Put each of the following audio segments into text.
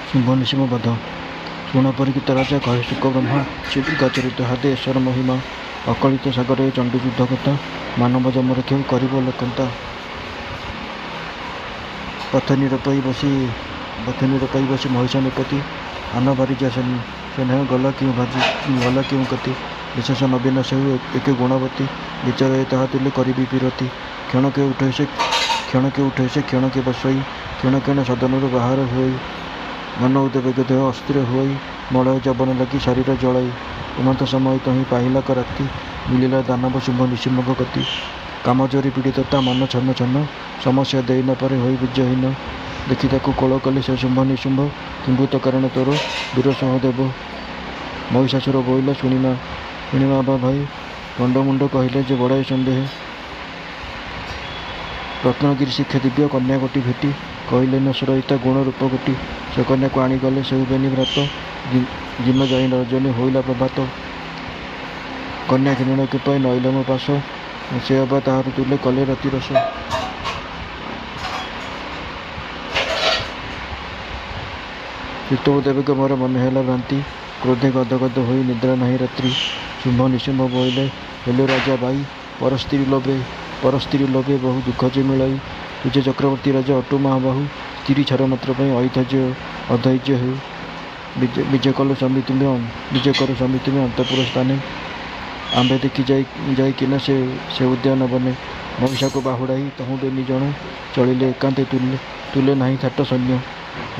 शुंभ निशुंभ बध शुण परीक्षित राजा कहे शुक ब्रह्मा श्री दुर्गा चरित हादे ईश्वर महिमा अकलित सागर चंडी युद्ध कथा मानव जम रक्ष कर लोकंता पथ निरपाई बसी महिषा निपति आन बारिजा सेना गला क्यों कति विशेष नवीन से एक गुणवती विचार ताहा तुले करी पिरती क्षण के उठे से क्षण के बसई क्षण क्षण सदन बाहर हुई मन उदेवेग देह अस्थिर हुई मलय जवन लगी शरीर जलाई उमंत समय तही पाहिला का राति मिलिला दानव शुंभ निशुंभ गति कामजरी पीड़ितता मन छन्न छन्न समस्या दे न पारे होई विजयहीन देखी ताकू कोल कले से शुंभ निशुंभ किंभूत कारण तोर वीर सहदेव महिषासुर बोइला शुणिमा बा भाई गंडमुंड कहले जे बड़ाई सन्देह रत्नगिरी शिक्षा दिव्य कन्या गोटी भेटी कहले न सुरहिता गुण रूप गोटी से कन्या को आनीगले से बेनी व्रत जिन जाई रजनी होइला प्रभात कन्या किरण के पाई नईला मो पास से अबा ताहार तुले कले रति रस चित्तव देवे मोर मन है भ्रांति क्रोधे गदगद हो निद्रा नहीं रात्रि शुंभ निशुंभ बोइले हेलो राजा बाई परस्त्री लोभे बहु दुख जे मिलाई तुझे चक्रवर्ती राजा अटु महाबाहु स्त्री छार मात्र अधैर्य हो विजय कर स्वामी तुम्हें अंतपुर स्थाने आंबे देखी जाई किना से उद्यान बने महिषा को बाहुड़ाई तहु बेनी जण चलिले एकांते तुले नहीं थाट सैन्य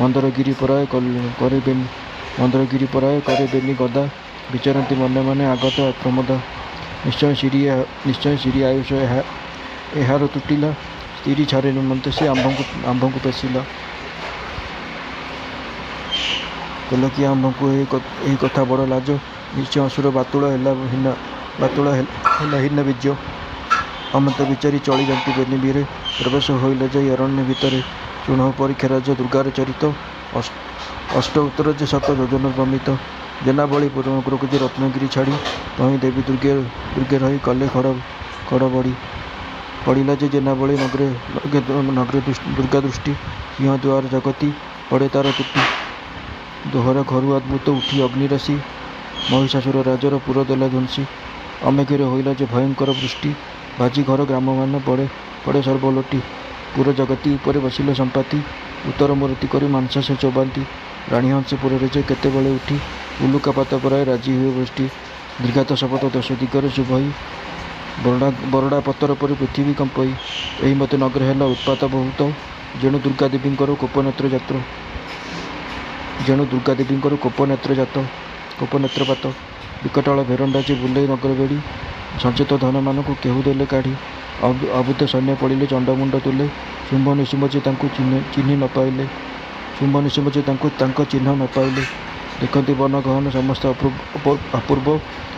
मंदरगिरी पराय करे बेनी गदा विचरती मने मने आगत प्रमोद निश्चय श्री आयुष एहार तुटिला स्त्री छारे निमंते से आंभ को पेशिला कल कि आंभ को यही कथा बड़ लाज निश्चय असुर बातुला हीन बीज अमंत विचारी चली जाती बेनी बीरे प्रवेश होइला जाई अरण्य भितर शुण परीक्षा राज दुर्गार चरित अष्ट उत्तर जे 7 योजन प्रमित जेनाबली पूर्वक जे रत्नगिरी छाड़ी तही देवी दुर्गे रही कले खड़ बड़ी पड़िला जे जेनाबली नगरे दुर्गा दृष्टि सिंह द्वार जगती पड़े तार तुटी दोहरा घरु अद्भुत उठी अग्निराशि महिषासुर राजर पुर देला ध्वंसी अमेघरे होइला जे भयंकर वृष्टि भाजी घर ग्राम मान पड़े सर्वलोटी पुर जगती उपरे बसिले संपाति उत्तर मूर्ति करी मांस से चबाती राणीहंसपुर जे केते बेले उठी उलुकापात पराय राजी हुए गोष्ठी दीर्घात शपथ 10 दिगरे शुभई बरड़ा पत्तर पर पृथ्वी कंपई यही मत नगर है उत्पात बहुत जेणु दुर्गा देवी कोपनेत्र जात कोपनेत्रपात विकटाल भेरंडा जे बुले नगर बेड़ी संचित धन मान को केहू देले काढ़ी अभूत सैन्य पड़िले चंडमुंड तुले शुंभ निशुंभ जे चिन्ह न पाइले चिन्ह न पाइले देखती वन गहन समस्त अपूर्व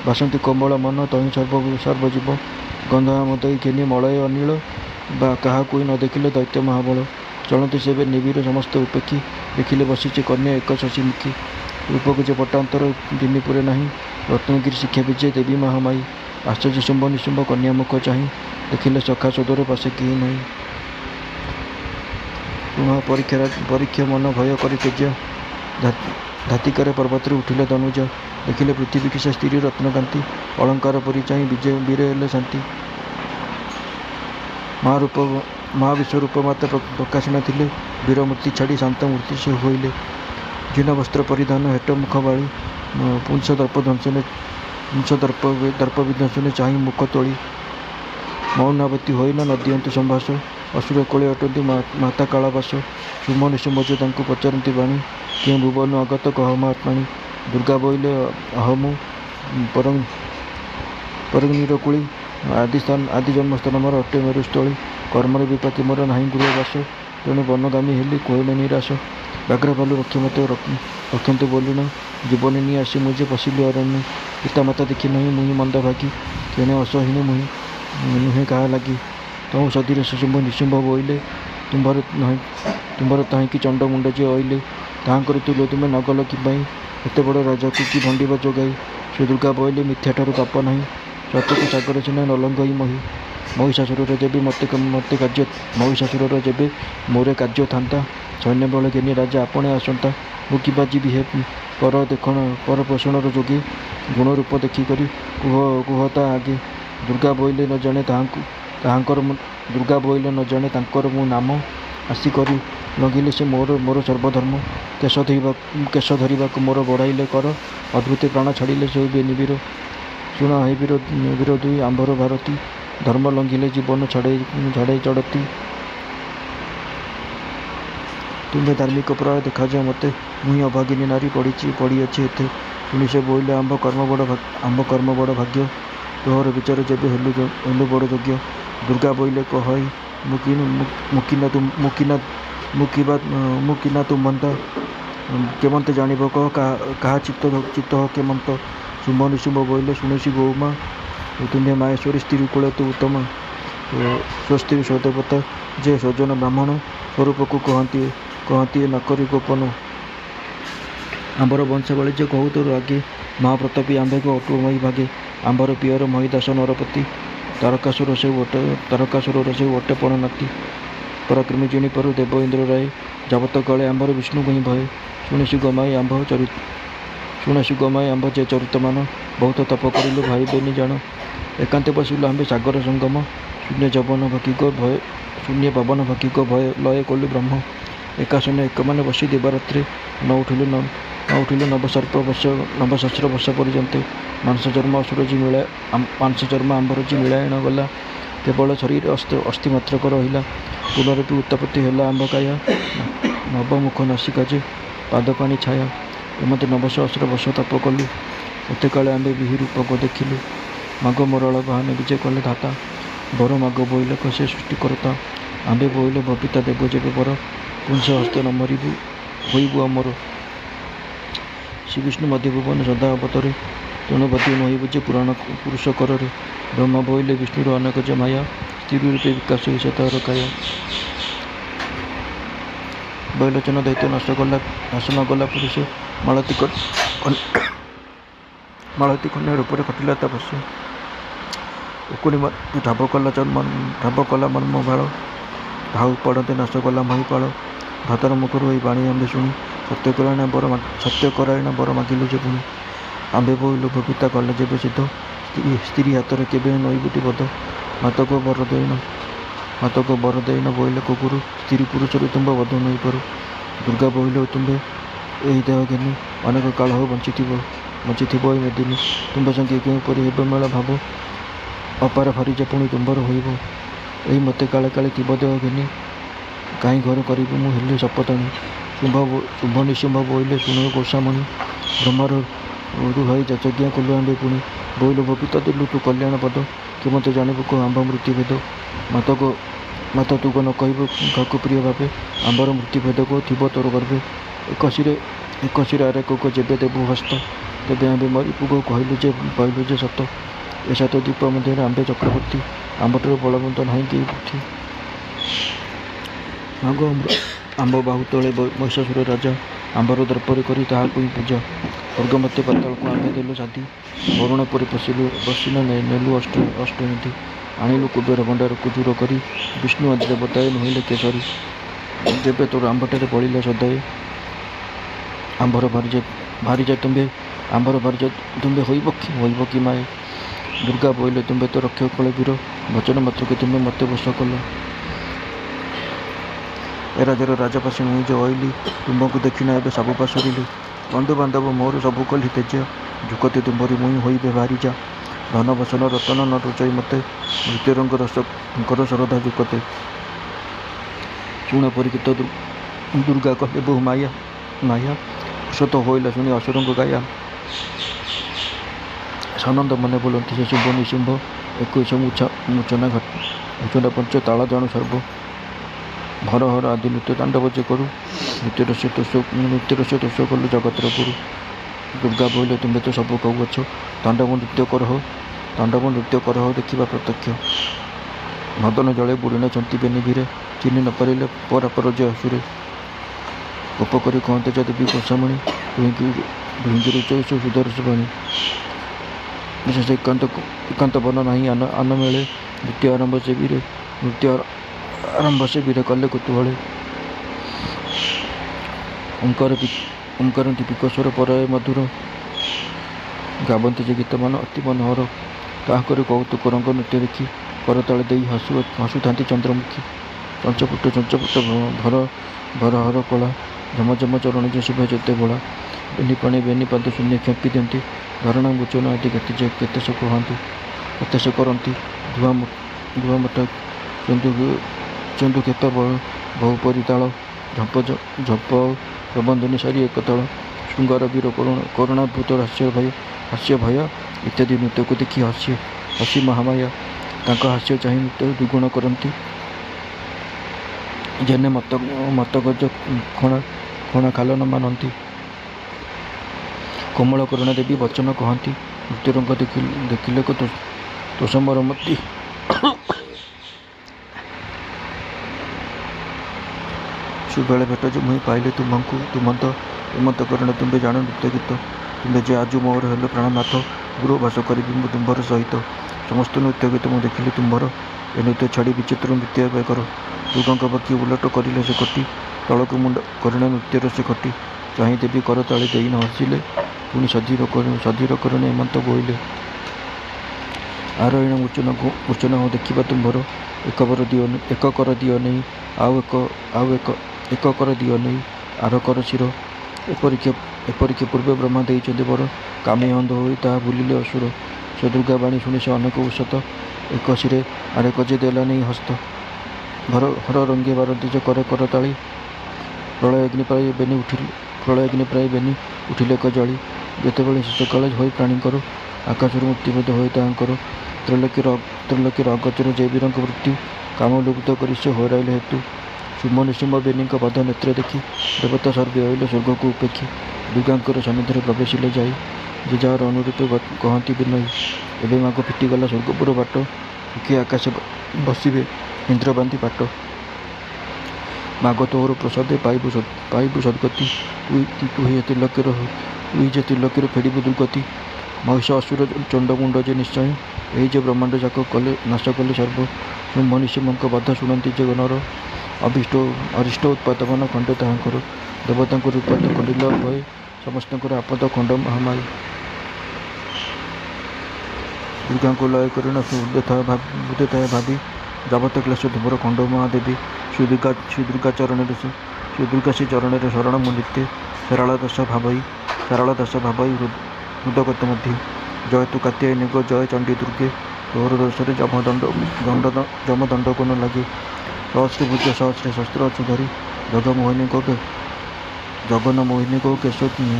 बासंती कोमल मन तही सर्वजीव गंधा मदई घेनी मलय अनिल बा क्या न देखिले दैत्य महाबल चलती से निबिड़ समस्त उपेक्षी देखिले बसीचे कन्या एक शशिमुखी रूपक जे पटांतर दिनीपुरे नहीं रत्नगिरी शिक्षा विजय देवी महामाई आश्चर्य शुंभ निशुंभ कन्या मुख चाही देखिले सखा सदर पासे कि नहीं पुनः परीक्षा मन भय कर तेज धातिकार पर्वत उठिले तनुज देखिले पृथ्वी किसा स्त्री रत्नकांति अलंकार परी चाही विजय वीर हेले शांति महाविश्वरूप माता प्रकाशना थिले वीरमूर्ति छाड़ी शांत मूर्ति से होइले जीर्ण वस्त्र परिधान हेट मुख बाड़ी पुंस दर्प विध्वंसने चाही मुख तोड़ी मौनावती होइना नदियंतु संभाष असुर कोले अटंती माता कालाबास शुंभ निशुंभ जे तांको पचारती बाणी के भुवन आगत कह महात्माणी दुर्गा बोइले अहमु परंगीरकुली आदि जन्मस्थान मोर अटे मेरुस्थली कर्मर विपाकी मोर नाही गृहवास तेणु वनगामी हेली कोइले निराश व्याघ्र भालु रक्ष मत रक्षन्तु बोलुण जीवन नहीं आसी मुझे पशिली अरण्य पितामाता देखी नहीं मुहि मंद भागी तेणे असहीन मुहि नुहे क्या लगी तहु सदीर शुंभ निशुंभ बोइले तुम्हार ताही चंडमुंड जे अइले ताहांकर तुल्य तुमे नगल कि एत बड़ राजा को कि भंडीबा जोगाई से दुर्गा बोइले मिथ्या ठारू पाप नहीं सत्यको सागर सिना नलंगई मही महिषासुर जेबे मते कार्य महिषासुर जेबे मोरे कार्य था ସୈନ୍ୟବଳ ଘେନି ରାଜା ଆପଣେ ଆସନ୍ତା ମୁକିବାଜି ବି ହେ ପର ଦେଖଣ ପର ପୋଷଣର ଯୋଗୀ ଗୁଣ ରୂପ ଦେଖିକରି କୁହତା ଆଗେ ଦୁର୍ଗା ବୋଇଲେ ନ ଜାଣେ ଦୁର୍ଗା ବୋଇଲେ ନ ଜାଣେ ତାଙ୍କର ମୁଁ ନାମ ଆସି କରି ଲଙ୍ଗିଲେ ସେ ମୋର ସର୍ବଧର୍ମ କେଶ ଧରିବାକୁ ମୋର ବଢ଼ାଇଲେ କର ଅଦ୍ଭୁତ ପ୍ରାଣ ଛାଡ଼ିଲେ ସେ ନିବିର ଶୁଣ ହେ ବୀର ଦୁଇ ଆମ୍ଭର ଭାରତୀ ଧର୍ମ ଲଙ୍ଘିଲେ ଜୀବନ ଛାଡ଼ାଇ ଚଡ଼ତି ତୁମେ ଧାର୍ମିକ ପ୍ରାୟ ଦେଖାଯାଏ ମୋତେ ମୁହିଁ ଅଭାଗିନୀ ନାରୀ ପଡ଼ିଅଛି ଏତେ ଶୁଣି ସେ ବୋଇଲେ ଆମ୍ଭ କର୍ମ ବଡ଼ ଭାଗ୍ୟ ତୋହର ବିଚାର ଯେବେ ହେଲୁ ବଡ଼ ଯୋଗ୍ୟ ଦୁର୍ଗା ବୋଇଲେ କହଇ ମୁକିନା ତୁମନ୍ତ କେମନ୍ତେ ଜାଣିବ କହ କାହା ଚିତ୍ତ କେମନ୍ତ ଶୁମ୍ଭ ନିଶୁମ୍ଭ ବୋଇଲେ ଶୁଣିସି ଗୌମା ତୁମ୍ଭେ ମାହେଶ୍ୱରୀ ସ୍ତ୍ରୀ କୂଳେ ତୁ ଉତ୍ତମ ସ୍ୱସ୍ତ୍ରୀ ସ୍ୱଦେବତା ଯେ ସ୍ୱଜନ ବ୍ରାହ୍ମଣ ସ୍ୱରୂପକୁ କହନ୍ତି ନକରି ଗୋପନ ଆମ୍ବର ବଂଶାବଳୀ ଯେ କହୁ ତୋର ଆଗେ ମହାପ୍ରତାପୀ ଆମ୍ଭେକୁ ଅଟୁଳମୟୀ ଭାଗେ ଆମ୍ଭର ପିଅର ମହିଦାସ ନରପତି ତାରକାସୁର ସେ ଅଟେ ପଣ ନାତି ପରାକ୍ରମୀ ଜିଣି ପରୁ ଦେବ ଇନ୍ଦ୍ର ରାୟ ଯାବତ କାଳେ ଆମ୍ଭର ବିଷ୍ଣୁକୁ ହିଁ ଭୟ ଶୁଣିସି ଗମାଇ ଆମ୍ଭ ଯେ ଚରିତମାନ ବହୁତ ତପ କରିଲୁ ଭାଇ ବେନି ଜାଣ ଏକାନ୍ତେ ବସିଲୁ ଆମ୍ଭେ ସାଗର ସଙ୍ଗମ ଶୂନ୍ୟ ପବନ ଭକିକ ଭୟ ଲୟ କଲୁ ବ୍ରହ୍ମ ଏକାଶୂନ୍ୟ ଏକମାନେ ବସି ଦିବାରାତ୍ରେ ନ ଉଠିଲୁ ନବସହସ୍ର ବର୍ଷ ପର୍ଯ୍ୟନ୍ତ ମାଂସ ଚର୍ମ ଆମ୍ବର ଜି ମିଳାୟଣ ଗଲା କେବଳ ଶରୀର ଅସ୍ଥି ମାତ୍ରକ ରହିଲା ପୁନରୂପୀ ଉତ୍ପତ୍ତି ହେଲା ଆମ୍ବ କାୟା ନବମୁଖ ନାସିକା ଯେ ପାଦ ପାଣି ଛାୟା ଏମତେ ନବସହସ୍ର ବର୍ଷ ତପ କଲୁ ଏତେ କାଳେ ଆମ୍ଭେ ବିହି ରୂପକ ଦେଖିଲୁ ମାଗ ମରଳ ବାହାନେ ବିଜେ କଲେ ଧାତା ବର ମାଗ ବୋଇଲେ ସେ ସୃଷ୍ଟି କରତା ଆମ୍ଭେ ବୋଇଲେ ବବିତା ଦେବ ଯେବେ ବର ପୁଂସ ହସ୍ତେ ନ ମରିବୁ ହୋଇବୁ ଆମର ଶ୍ରୀବିଷ୍ଣୁ ମଧ୍ୟ ଭୁବନ ସଦା ଅବତରେ ତେଣୁ ବଦୀ ନହିବୁ ଯେ ପୁରୁଷ କରରେ ବ୍ରହ୍ମା ବୋଇଲେ ବିଷ୍ଣୁର ଅନେକ ଯେ ମାୟା ସ୍ତ୍ରୀ ରୂପେ ବିକାଶ ସେ ତାର କାୟା ବୈଲୋଚନ ଦୈତ୍ୟ ନାଶ ନ ଗଲା ପୁରୁଷ ମାଳତୀ କନ୍ୟା ରୂପରେ କଟିଲା ତା ବସ ଉକୁଣି ଠାବ କଲା ମର୍ମ ଭାଳ ଧାଉ ପଡ଼ନ୍ତେ ନାଶ କଲା ମହିପାଳ ଭାତର ମୁଖରୁ ଏଇ ବାଣୀ ଆମ୍ଭେ ଶୁଣି ସତ୍ୟକରାୟଣ ବର ମାଗିଲୁ ଯେ ପୁଣି ଆମ୍ଭେ ବୋଇଲୁ ବବିତା କଲେ ଯେବେ ସିଦ୍ଧ ସ୍ତ୍ରୀ ହାତରେ କେବେ ନଈବୁଟି ବଧ ମାତକ ବର ଦେଇନ ବୋଇଲେ କୁକୁରୁ ସ୍ତ୍ରୀ ପୁରୁଷରୁ ତୁମ୍ଭ ବଧ ନଇପାରୁ ଦୁର୍ଗା ବୋଇଲେ ତୁମ୍ଭେ ଏହି ଦେହ ଘେନି ଅନେକ କାଳ ହଉ ବଞ୍ଚିଥିବ ଏଇ ମେଦିନୀ ତୁମ୍ଭ ସଙ୍ଗେ କେଉଁପରି ହେବ ମେଳ ଭାବ ଅପାର ଫରିଜା ପୁଣି ତୁମ୍ଭର ହୋଇବ ଏହି ମୋତେ କାଳେ ଥିବ ଦେହ ଘେନି କାହିଁ ଘର କରିବୁ ମୁଁ ହେଲି ଶପଥଣୀ ଶୁମ୍ଭ ନିଶୁମ୍ଭ ବୋଇଲେ ଶୁଣ ଗୋସାମଣି ବ୍ରହ୍ମର ରୁହାଇ ଯଜ୍ଞା କଲୁ ଆମ୍ଭେ ପୁଣି ବୋଇଲୁ ବବିତା ଦେଲୁ ତୁ କଲ୍ୟାଣ ପଦ କେମତେ ଜାଣିବୁ କହ ଆମ୍ଭ ମୃତ୍ୟୁ ଭେଦ ମାତା ତୁ ନ କହିବୁ କାକୁ ପ୍ରିୟ ଭାବେ ଆମ୍ଭର ମୃତ୍ୟୁ ଭେଦ କୋ ଥିବ ତୋର ଗର୍ଭେ ଏକ ଶିର ଆରେକକୁ ଯେବେ ଦେବୁ ହସ୍ତ ତେବେ ଆମ୍ଭେ ମରିବୁ କହିଲୁ ଯେ ସତ ଏ ସାତ ଦ୍ୱୀପ ମଧ୍ୟରେ ଆମ୍ଭେ ଚକ୍ରବର୍ତ୍ତୀ ଆମ୍ଭଠାରୁ ବଳବନ୍ତ ନାହିଁ କେହି ପୃଥ୍ୱୀ ମାଗ ଆମ୍ବ ବାହୁ ତଳେ ମହିଷାସୁର ରାଜା ଆମ୍ବର ଦର୍ପରେ କରି ତାହାକୁ ହିଁ ପୂଜା ସ୍ୱର୍ଗମତେ ପାତାଳକୁ ଆମ୍ଭେ ଦେଲୁ ସାଧି ବରୁଣ ପରି ବସିଲ ନେଲୁ ଅଷ୍ଟନିଧି ଆଣିଲୁ କୁବେର ଭଣ୍ଡାରକୁ ଦୂର କରି ବିଷ୍ଣୁ ଆଦି ଦେବତାଏ ନୁହିଲେ କେଶରୀ ଯେବେ ତୋର ଆମ୍ଭଠାରେ ବଳିଲା ସଦାଏ ଆମ୍ଭର ଭାରିଜା ତୁମ୍ଭେ ହୋଇବ କି ମାଏ ଦୁର୍ଗା ବୋଇଲେ ତୁମ୍ଭେ ତ ରକ୍ଷ କଳେ ବୀର ବଚନ ମାତ୍ରକେ ତୁମ୍ଭେ ମୋତେ ବଶ କଲ ଏ ରାଜାର ରାଜପାଶି ମୁଇଁ ଯେ ଅଇଲି ତୁମ୍ଭଙ୍କୁ ଦେଖିନା ଏବେ ସବୁ ପାଶରିଲି ବନ୍ଧୁବାନ୍ଧବ ମୋର ସବୁ କଲି ତେଜ ଝୁକତେ ତୁମ୍ଭରି ମୁଇଁ ହୋଇବେ ଭାରିଜା ଧନ ବସନ ରତନ ନ ରୁଚାଇ ମୋତେ ମୃତ୍ୟୁରଙ୍କର ଶରଧା ଝୁକତେ ଶୁଣ ପରିଚିତ ଦୁର୍ଗା କଲେ ବହୁ ମାୟା ସତ ହୋଇଲା ଶୁଣି ଅସୁରଙ୍କ ଗାୟା ସାନନ୍ଦ ମନେ ବୋଲନ୍ତି ସେ ଶୁମ୍ଭ ନିଶୁମ୍ଭ 21 ମୂଚନା ପଞ୍ଚ ତାଳ ଜାଣୁ ସର୍ବ ଭର ହର ଆଦି ନୃତ୍ୟ ତାଣ୍ଡବ ଯେ କରୁ ନୃତ୍ୟର ତୋଷ କଲୁ ଜଗତର ପୁରୁ ଦୁର୍ଗା ବୋଇଲେ ତୁମ୍ଭେ ତ ସବୁ କହୁଅଛ ତାଣ୍ଡବ ନୃତ୍ୟ କରହ ଦେଖିବା ପ୍ରତ୍ୟକ୍ଷ ମଦନ ଜଳେ ବୁଡ଼ିନେ ଚନ୍ତି ବେନିଭିରେ ଚିହ୍ନି ନ ପାରିଲେ ପରାପର ଯେ ଅସୁରେ ଗୋପ କରି କହନ୍ତେ ଯଦି ବି ଗୋସାମଣି ଦୁହିଁକି ରୁଚଉ ସୁଦର୍ଶବାଣୀ ବିଶେଷ ଏକାନ୍ତ ବନ ନାହିଁ ଆନ ମେଳେ ନୃତ୍ୟ ଆରମ୍ଭ ସେ ବୀରେ କଲେ କୁତୁହଳେ ଓଙ୍କାରନ୍ତି ପିକସ୍ୱର ପରାୟ ମଧୁର ଗାବନ୍ତି ଯେ ଗୀତମାନ ଅତି ମନୋହର। କାହାକରି କୌତୁକ ରଙ୍ଗ ନୃତ୍ୟ ଦେଖି କରତାଳେ ଦେଇ ହସୁଥାନ୍ତି ଚନ୍ଦ୍ରମୁଖୀ। ଚଞ୍ଚପୁଟ ଭର ହର କଳା ଝମଝମ ଚରଣ ଯେ ଶୁଭେ ଯେତେ ବୋଳା। ବେନି ପାଣି ବେନି ପାଦ ଶୂନ୍ୟ କ୍ଷେପି ଦିଅନ୍ତି ଧାରଣା ମୋଚନ ଆଦି କେତେ ସେ କହନ୍ତି କେତେ ସେ କରନ୍ତି। ଧୁଆ ମୋଟା ଚେନ୍ଦୁ ଖେପା ବହୁ ପରିତାଳ ଝପ ପ୍ରବନ୍ଧନୀ ସାରି ଏକତାଳ। ଶୃଙ୍ଗାର ବୀର କରୁଣାଭୂତ ହାସ୍ୟ ଭୟ ଇତ୍ୟାଦି ନୃତ୍ୟକୁ ଦେଖି ହସି ମହାମାୟା ତାଙ୍କ ହାସ୍ୟ ଚାହିଁ ନୃତ୍ୟ ଦ୍ୱିଗୁଣ କରନ୍ତି। ଯେନେ ମତଗଜ ଖଣା ଖାଲ ନ ମାନନ୍ତି। କୋମଳ କରୁଣା ଦେବୀ ବଚନ କହନ୍ତି ନୃତ୍ୟରଙ୍ଗ ଦେଖିଲେ ତୋଷମର ମତି। ସୁବେଳେ ଭେଟ ଯେ ମୁହିଁ ପାଇଲେ ତୁମଙ୍କୁ ତୁମନ୍ତ କରୁଣା ତୁମ୍ଭେ ଜାଣ ନୃତ୍ୟ ଗୀତ। ତୁମ୍ଭେ ଯେ ଆଜୁ ମୋର ହେଲ ପ୍ରାଣନାଥ ଗୃହ ବାସ କରିବି ମୁଁ ତୁମ୍ଭର ସହିତ। ସମସ୍ତ ନୃତ୍ୟ ଗୀତ ମୁଁ ଦେଖିଲି ତୁମ୍ଭର ଏ ନୃତ୍ୟ ଛାଡ଼ି ବିଚିତ୍ର ନୃତ୍ୟ ଏବେ କର। ଦୁର୍ଗାଙ୍କ ବାକି ଉଲଟ କରିଲେ ସେ କଟି ତଳକୁ ମୁଣ୍ଡ କରୁଣା ନୃତ୍ୟର ସେ କଟି। ଚାହିଁ ଦେବୀ କର ତାଳି ଦେଇ ନ ହସିଲେ ପୁଣି ସଧୀର କରୁଣେ ଏମନ୍ତ ବୋଇଲେ। ଆରୟଣ ମୂର୍ଚ୍ଛନା ହଉ ଦେଖିବା ତୁମ୍ଭର ଏକ କର ଦିଅ ନେଇ ଆଉ ଏକ କର ଦିଅ ନେଇ ଆର କର ଶିର। ଏପରିକି ପୂର୍ବେ ବ୍ରହ୍ମା ଦେଇଛନ୍ତି ବର କାମେ ଅନ୍ଧ ହୋଇ ତାହା ଭୁଲିଲେ ଅସୁର। ସେ ଦୁର୍ଗା ବାଣୀ ଶୁଣି ସେ ଅନେକ ଉଷତ ଏକ ଶିରେ ଆରେକ ଯେ ଦେଲା ନେଇ ହସ୍ତ। ହର ରଙ୍ଗେ ବାରନ୍ତି ଯେ କରେ କରତାଳି ପ୍ରଳୟ ଅଗ୍ନି ପ୍ରାୟ ବେନି ଉଠିଲେ ଏକ ଜଳି। ଯେତେବେଳେ ଶେଷକାଳ ହୋଇ ପ୍ରାଣୀଙ୍କର ଆକାଶରୁ ମୃତ୍ୟୁଭେଦ ହୋଇ ତାହାଙ୍କର ତ୍ରୈଲୋକ୍ୟର ଅଗୋଚର ଯେ ବୀରଙ୍କ ମୃତ୍ୟୁ କାମ ଲୁପ୍ତ କରି ସେ ହରାଇଲେ ହେତୁ। ସୁମ ନିଶୁମ ବେନିଙ୍କ ବଧ ନେତ୍ର ଦେଖି ଦେବତା ସର୍ବେ ଅଇଲେ ସ୍ୱର୍ଗକୁ ଉପେକ୍ଷି। ଦୁର୍ଗାଙ୍କର ସନ୍ନିଧିରେ ପ୍ରବେଶିଲେ ଯାଇ ଯେ ଯାହାର ଅନୁରୂପେ କହନ୍ତି ବିନୟୀ। ଏବେ ମାଗ ଫିଟିଗଲା ସ୍ୱର୍ଗପୁର ବାଟ ସୁଖୀ ଆକାଶେ ବସିବେ ଇନ୍ଦ୍ର ବାନ୍ଧି ପାଟ। ମାଗ ତୋର ପ୍ରସାଦେ ପାଇବୁ ସଦ୍ଗତି ତୁଇ ଯେ ତ୍ରିଲୋକରେ ଫେରିବୁ ଦୁର୍ଗତି। ମହିଷ ଅସୁର ଚଣ୍ଡମୁଣ୍ଡ ଯେ ନିଶ୍ଚୟ ଏହି ଯେ ବ୍ରହ୍ମାଣ୍ଡ ଯାକ ନାଶ କଲେ ସର୍ବ। ଶୁମ୍ଭ ନିଶୁମ୍ଭଙ୍କ ବଧ ଶୁଣନ୍ତି ଯେ ନର ଅରିଷ୍ଟ ଉତ୍ପାତମାନ ଖଣ୍ଡେ ତାହାଙ୍କର। ଦେବତାଙ୍କୁ ରୂପାନ୍ତ ଖଣ୍ଡିଲ ଭୟ ସମସ୍ତଙ୍କର ଆପଦ ଖଣ୍ଡ ମହାମାୟୀ। ଦୁର୍ଗାଙ୍କୁ ଲୟ କରି ନ ହୃଦୟ ଭାବି ଯାବତ କ୍ଲେଶ ଧୂମର ଖଣ୍ଡ ମହାଦେବୀ। ଶ୍ରୀଦୁର୍ଗା ସେ ଚରଣରେ ଶରଣ ମୁଁ ନିତ୍ୟ। ସାରଳା ଦାସ ଭାବଇ ହୃଦଗତ ମଧ୍ୟ। ଜୟ ତୁ କାତ୍ୟାୟନୀ ଗୋ ଜୟ ଚଣ୍ଡୀ ଦୁର୍ଗେ। ତୋର ଦୋଷରେ ଯମଦଣ୍ଡକୁ ନ ଲାଗେ। ସହସ୍ରେ ଭୁଜ ସହସ୍ରେ ଶସ୍ତ୍ର ଅଛୁ ଧରି ଜଗନ ମୋହିନୀ ଗୋ କେଶ ତୁମି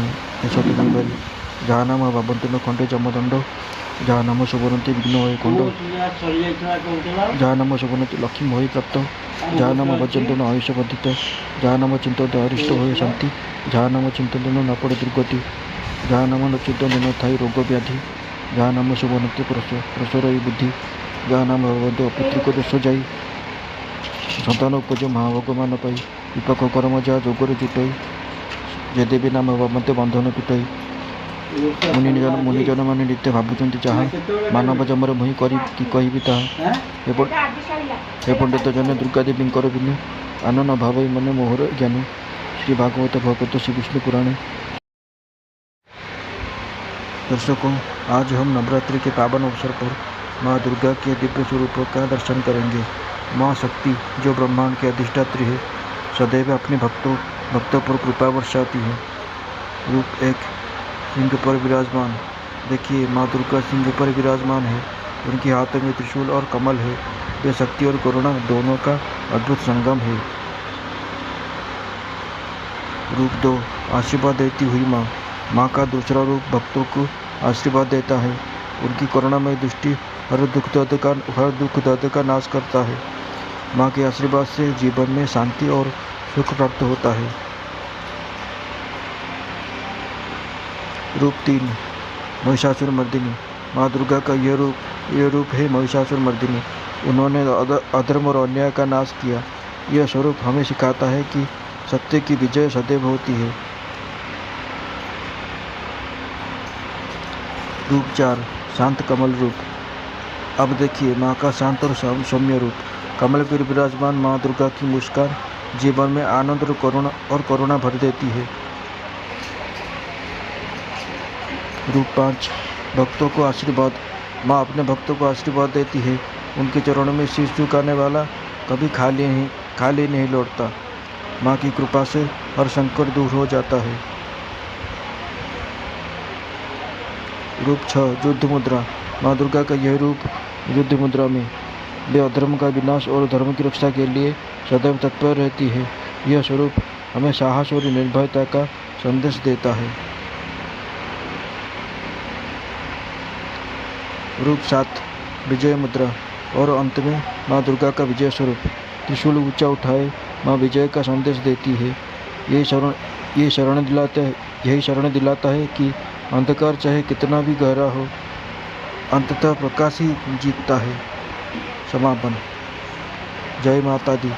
ବାରି। ଯାହା ନାମ ଭାବନ୍ତି ନ ଖଣ୍ଡେ ଯମଦଣ୍ଡ ଯାହା ନାମ ଶୋଭନନ୍ତି ବିଘ୍ନ ହୋଇ ଖଣ୍ଡ। ଯାହା ନାମ ଶୋଭନନ୍ତି ଲକ୍ଷ୍ମୀ ହୋଇ ପ୍ରାପ୍ତ। ଯାହା ନାମ ଭଜନ୍ତି ନ ଆୟୁଷ ବର୍ଦ୍ଧିତ। ଯାହା ନାମ ଚିନ୍ତନ୍ତି ଅରିଷ୍ଟ ହୋଇ ଶାନ୍ତି। ଯାହା ନାମ ଚିନ୍ତନ୍ତି ନ ପଡ଼େ ଦୁର୍ଗତି। ଯାହା ନାମ ନ ଚିନ୍ତନ୍ତି ନ ଥାଇ ରୋଗ ବ୍ୟାଧି। ଯାହା ନାମ ଶୋଭନନ୍ତି ପ୍ରସର ଏଇ ବୁଦ୍ଧି। ଯାହା ନାମ ଭାବନ୍ତି ଅପୁତ୍ରିକ ଦୋଷ ଯାଇ। ସନ୍ତାନ ଉପଜ ମହାଭଗବାନ ପାଇ। ବିପାକ କର୍ମ ଯାହା ଯୋଗରେ ଜୁଟଇ। ଯେ ଦେବୀ ନାମ ଭାବନ୍ତି ବନ୍ଧନ ତୁଟାଇ। ମୁନିଜନ ମାନେ ନିତ୍ୟ ଭାବୁଛନ୍ତି ଯାହା ମାନବ ଜମରେ ମୁହିଁ କି କହିବି ତାହା। ହେ ପଣ୍ଡିତ ଜନେ ଦୁର୍ଗା ଦେବୀଙ୍କର ବିନୁ ଆନନ ଭାବଇ ମନେ ମୋହର ଜ୍ଞାନୀ। श्री भागवत भगवत श्री विष्णु पुराण। दर्शकों, आज हम नवरात्रि के पावन अवसर पर माँ दुर्गा के दिव्य स्वरूप का दर्शन करेंगे। माँ शक्ति जो ब्रह्मांड की अधिष्ठात्री है सदैव अपने भक्तों पर कृपा वर्षाती है। रूप 1, सिंह पर विराजमान। देखिए, माँ दुर्गा सिंह पर विराजमान है। उनके हाथ में त्रिशूल और कमल है। वे शक्ति और करुणा दोनों का अद्भुत संगम है। रूप 2, आशीर्वाद देती हुई माँ। माँ का दूसरा रूप भक्तों को आशीर्वाद देता है। उनकी करुणामय दृष्टि हर दुख दर्द का नाश करता है। माँ के आशीर्वाद से जीवन में शांति और सुख प्राप्त होता है। रूप 3, महिषासुरमर्दिनी। माँ दुर्गा का यह रूप है महिषासुरमर्दिनी। उन्होंने अधर्म और अन्याय का नाश किया। यह स्वरूप हमें सिखाता है कि सत्य की विजय सदैव होती है। रूप 4, शांत कमल रूप। अब देखिए माँ का शांत और सौम्य रूप। कमल पर विराजमान माँ दुर्गा की मुस्कान जीवन में आनंद और करुणा भर देती है। रूप 5 भक्तों को आशीर्वाद। माँ अपने भक्तों को आशीर्वाद देती है। उनके चरणों में शीश झुकाने वाला कभी खाली नहीं लौटता। माँ की कृपा से हर संकट दूर हो जाता है। रूप 6 युद्ध मुद्रा। माँ दुर्गा का यह रूप युद्ध मुद्रा में वे अधर्म का विनाश और धर्म की रक्षा के लिए सदैव तत्पर रहती है। यह स्वरूप हमें साहस और निर्भयता का संदेश देता है। रूप 7 विजय मुद्रा। और अंत में माँ दुर्गा का विजय स्वरूप त्रिशूल ऊंचा उठाए माँ विजय का संदेश देती है। यही शरण दिलाता है कि अंधकार चाहे कितना भी गहरा हो, अंततः प्रकाश ही जीतता है। समापन। जय माता दी।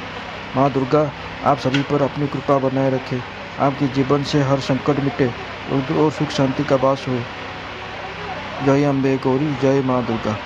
माँ दुर्गा आप सभी पर अपनी कृपा बनाए रखे, आपके जीवन से हर संकट मिटे और सुख शांति का वास हो। जय अम्बे गौरी, जय माँ दुर्गा।